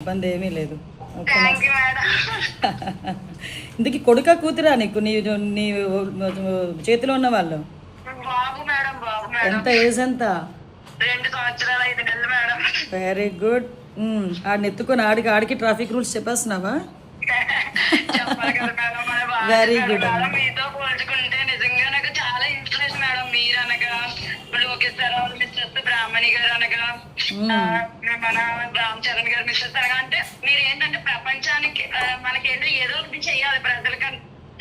ఇబ్బంది ఏమీ లేదు. ఓకేనా? Thank you madam. ఇందుకు కొడుకా కూతురా నీకు? నీ చేతిలో ఉన్న వాళ్ళు బాబు మేడం, బాబు మేడం. ఎంత ఏజ్ ఎంత? 2 సంవత్సరాలు 5 నెలలు మేడం. Very good. ఆడిని ఎత్తుకొని ఆడికి ట్రాఫిక్ రూల్స్ చెప్పేస్తున్నావా? చెప్పాలి కదా మేడం, మన బాధ్యత వెరీ గుడ్ మేడం. మీతో పోల్చుకుంటే నిజంగా నాకు చాలా ఇన్స్పిరేషన్ మేడం. మీరు అనగా లోకేష్ సార్ మిస్సెస్ బ్రాహ్మణి గారు అనగా మన రామ్ చరణ్ గారు మిస్సెస్ అనగా, అంటే మీరు ఏంటంటే ప్రపంచానికి మనకేంటో ఏదో ఒకటి చెయ్యాలి, ప్రజలకి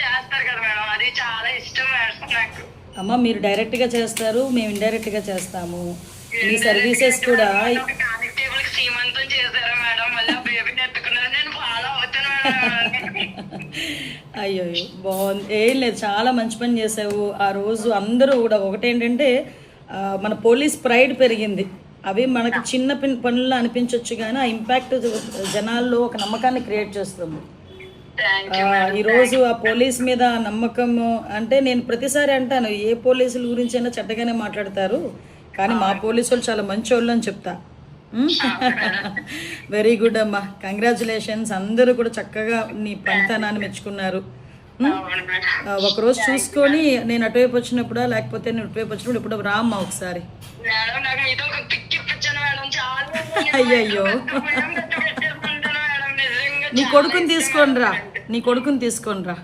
చేస్తారు కదా మేడం. అది చాలా ఇష్టం మేడం నాకు. అమ్మ మీరు డైరెక్ట్ గా చేస్తారు, మేము ఇండైరెక్ట్ గా చేస్తాము. మీ సర్వీసెస్ కూడా కానిస్టేబుల్ కి సీమంతం చేశారు మేడం. మళ్ళీ బేబీని ఎత్తుకున్నారు. నేను ఫాలో అవుతాను మేడం. అయ్యో బాగుంది. ఏం లేదు, చాలా మంచి పని చేసావు. ఆ రోజు అందరూ కూడా ఒకటేంటంటే మన పోలీస్ ప్రైడ్ పెరిగింది. అవి మనకి చిన్న పనుల్లో అనిపించవచ్చు కానీ ఆ ఇంపాక్ట్ జనాల్లో ఒక నమ్మకాన్ని క్రియేట్ చేస్తుంది. ఈరోజు ఆ పోలీస్ మీద నమ్మకం అంటే నేను ప్రతిసారి అంటాను, ఏ పోలీసుల గురించి అయినా చెడ్డగానే మాట్లాడతారు కానీ మా పోలీసు వాళ్ళు చాలా మంచి వాళ్ళు అని చెప్తా. వెరీ గుడ్ అమ్మా, కంగ్రాచులేషన్స్. అందరూ కూడా చక్కగా నీ పనితనాన్ని మెచ్చుకున్నారు. ఒకరోజు చూసుకొని నేను అటువైపు వచ్చినప్పుడా లేకపోతే నేను ఇటువైపు వచ్చినప్పుడు ఇప్పుడు రామ్మా ఒకసారి. అయ్యయ్యో, నీ కొడుకుని తీసుకొని రా, నీ కొడుకుని తీసుకొని రా.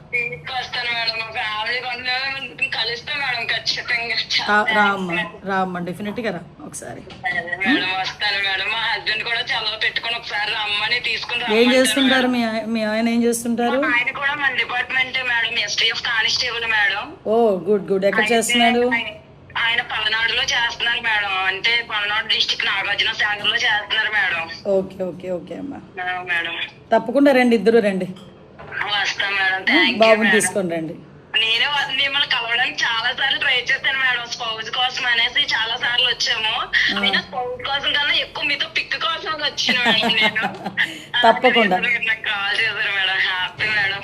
రామ్మా డెఫినెట్ గా రా ఒకసారి. ఏం చేస్తుంటారు మీ ఆయన? ఏం చేస్తుంటారు? ఓ గుడ్ గుడ్. ఎక్కడ చేస్తున్నాడు? ఆయన పల్నాడులో చేస్తున్నారు మేడం. అంటే పల్నాడు డిస్ట్రిక్ట్ నాగార్జున సాగర్ లో చేస్తున్నారు మేడం. ఓకే ఓకే ఓకే అమ్మా, మేడం తప్పకుండా రండి, ఇద్దరు రండి. వస్తాం మేడం. బాబుని తీసుకొని రండి. నేను మిమ్మల్ని కలవడానికి చాలా సార్లు ట్రై చేశాను మేడం, స్పౌజ్ కోసం అనేసి చాలా సార్లు వచ్చాము. అయినా స్పౌజ్ కోసం కన్నా ఎక్కువ మీతో పిక్ కోసం వచ్చాను మేడం. నేను తప్పకుండా కాల్ చేశారు మేడం. Happy madam.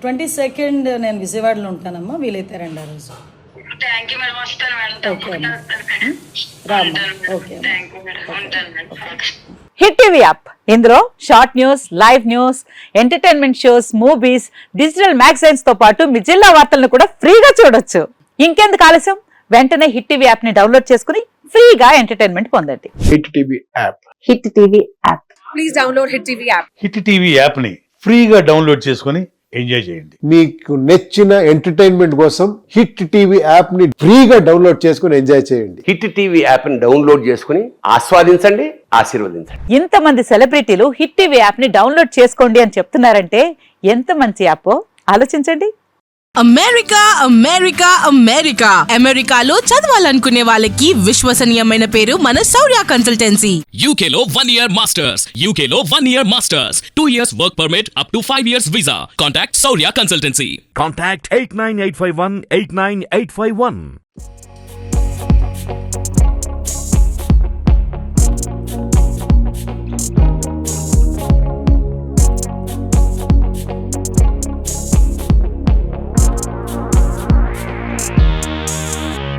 22nd నేను విజయవాడలో ఉంటానమ్మా, వీలైతే రండి ఆ రోజు. Thank you madam. వస్తాను మేడం, తప్పకుండా వస్తాను. థ్యాంక్ యూ మేడం, ఉంటాను మేడం. హిట్ టీవీ యాప్, ఇందులో short news, live news, entertainment shows, movies, digital magazines తో పాటు మీ జిల్లా వార్తలను కూడా ఫ్రీగా చూడొచ్చు. ఇంకెందుకు ఆలస్యం, వెంటనే హిట్ టీవీ యాప్ ని డౌన్లోడ్ చేసుకుని ఫ్రీగా ఎంటర్టైన్మెంట్ పొందండి. Hit TV app, hit TV app, please download hit TV app. Hit TV app ని ఫ్రీగా డౌన్లోడ్ చేసుకుని ఎంజాయ్ చేయండి. మీకు నచ్చిన ఎంటర్టైన్మెంట్ కోసం హిట్ టీవీ యాప్ ని ఫ్రీగా డౌన్లోడ్ చేసుకుని ఎంజాయ్ చేయండి. హిట్ టీవీ యాప్ ని డౌన్లోడ్ చేసుకుని ఆస్వాదించండి, ఆశీర్వదించండి. ఇంతమంది సెలబ్రిటీలు హిట్ టీవీ యాప్ ని డౌన్లోడ్ చేసుకోండి అని చెప్తున్నారంటే ఎంత మంచి యాప్ ఆలోచించండి. అమెరికా అమెరికా అమెరికా అమెరికాలో చదవాలనుకునే వాళ్ళకి విశ్వసనీయమైన పేరు మన శౌర్య కన్సల్టెన్సీ. UK లో 1 year masters, UK లో 1 year masters, 2 years work permit up to 5 years visa. Contact Saurya Consultancy. Contact 89851 89851.